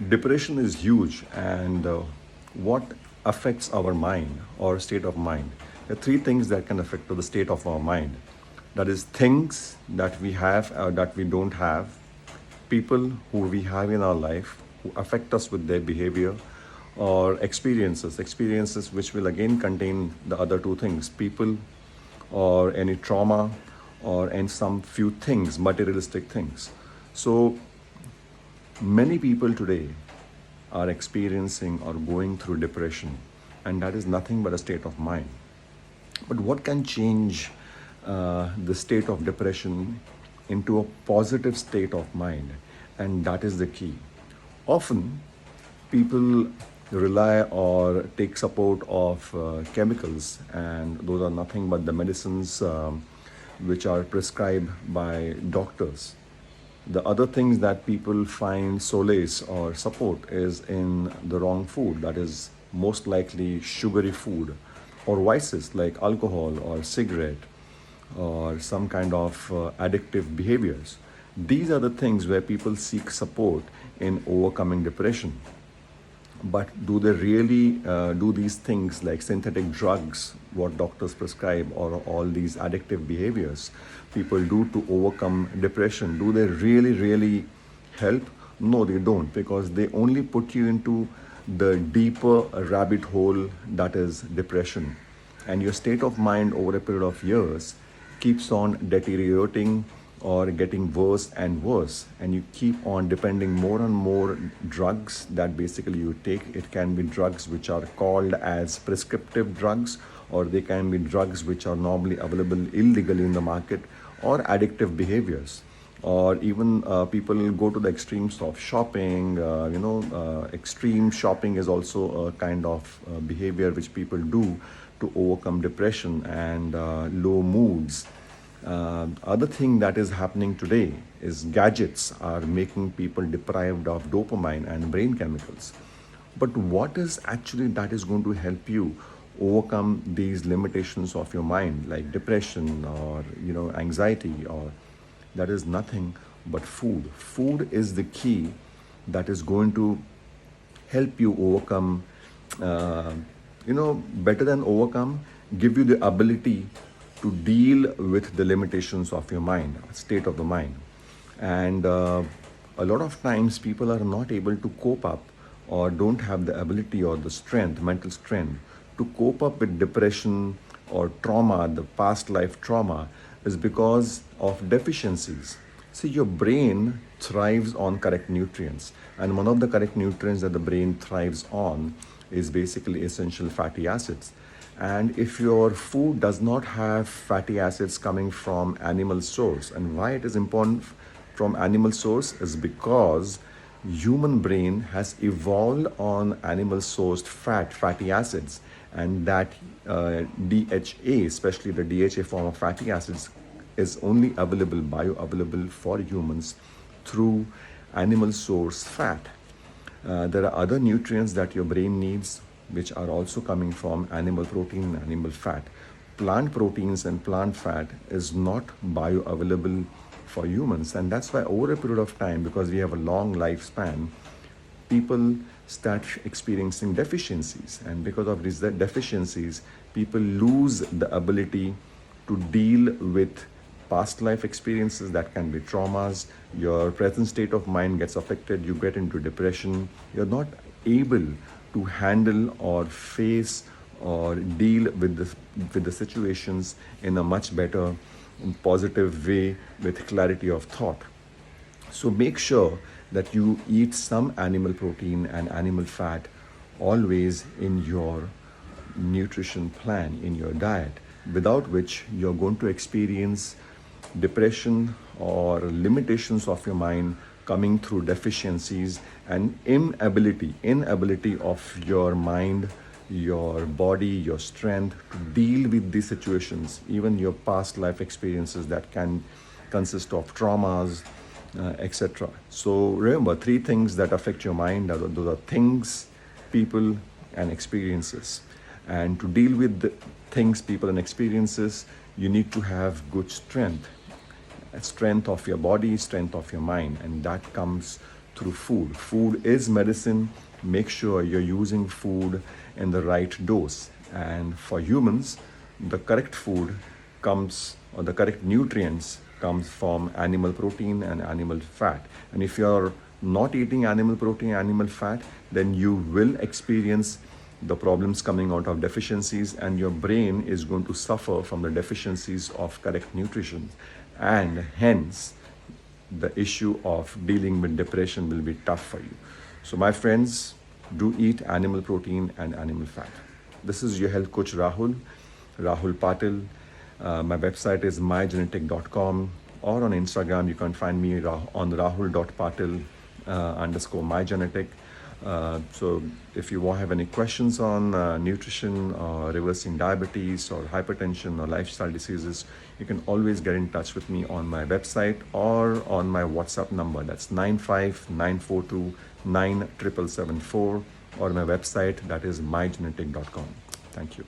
Depression is huge, and what affects our mind or state of mind? There are three things that can affect the state of our mind. That is things that we have or that we don't have, people who we have in our life who affect us with their behavior, or experiences which will again contain the other two things, people or any trauma or and some few things, materialistic things. So many people today are experiencing or going through depression, and that is nothing but a state of mind. But what can change the state of depression into a positive state of mind? And that is the key. Often, people rely or take support of chemicals, and those are nothing but the medicines which are prescribed by doctors. The other things that people find solace or support is in the wrong food, that is most likely sugary food, or vices like alcohol or cigarette or some kind of addictive behaviors. These are the things where people seek support in overcoming depression. But do they really do these things like synthetic drugs, what doctors prescribe, or all these addictive behaviors people do to overcome depression? Do they really, really help? No, they don't, because they only put you into the deeper rabbit hole that is depression. And your state of mind over a period of years keeps on deteriorating or getting worse and worse, and you keep on depending more and more drugs that basically you take. It can be drugs which are called as prescriptive drugs, or they can be drugs which are normally available illegally in the market, or addictive behaviors, or even people go to the extremes of shopping. Extreme shopping is also a kind of behavior which people do to overcome depression and low moods. Other thing that is happening today is gadgets are making people deprived of dopamine and brain chemicals. But what is actually that is going to help you overcome these limitations of your mind, like depression or anxiety, or that is nothing but food. Food is the key that is going to help you overcome, uh, better than overcome, give you the ability to deal with the limitations of your mind, state of the mind. And a lot of times people are not able to cope up or don't have the ability or the strength, mental strength, to cope up with depression or trauma, the past life trauma, is because of deficiencies. See, your brain thrives on correct nutrients, and one of the correct nutrients that the brain thrives on is basically essential fatty acids. And if your food does not have fatty acids coming from animal source, and why it is important from animal source is because human brain has evolved on animal sourced fatty acids, and that DHA, especially the DHA form of fatty acids, is only bioavailable for humans through animal source fat. There are other nutrients that your brain needs, which are also coming from animal protein and animal fat. Plant proteins and plant fat is not bioavailable for humans, and that's why over a period of time, because we have a long lifespan, people start experiencing deficiencies, and because of these deficiencies, people lose the ability to deal with past life experiences that can be traumas. Your present state of mind gets affected, you get into depression, you're not able to handle or face or deal with the situations in a much better positive way with clarity of thought. So make sure that you eat some animal protein and animal fat always in your nutrition plan, in your diet, without which you're going to experience depression or limitations of your mind coming through deficiencies and inability of your mind, your body, your strength to deal with these situations, even your past life experiences that can consist of traumas, etc. So remember, three things that affect your mind, those are things, people, and experiences. And to deal with the things, people, and experiences, you need to have good strength of your body, strength of your mind, and that comes through food. Food is medicine. Make sure you're using food in the right dose. And for humans, the correct food comes, or the correct nutrients comes from animal protein and animal fat. And if you're not eating animal protein, animal fat, then you will experience the problems coming out of deficiencies, and your brain is going to suffer from the deficiencies of correct nutrition, and hence the issue of dealing with depression will be tough for you. So my friends, do eat animal protein and animal fat. This is your health coach Rahul Patil. My website is mygenetic.com, or on Instagram you can find me on rahul.patil _ mygenetic. So if you have any questions on nutrition or reversing diabetes or hypertension or lifestyle diseases, you can always get in touch with me on my website or on my WhatsApp number. That's 95942 or my website, that is mygenetic.com. Thank you.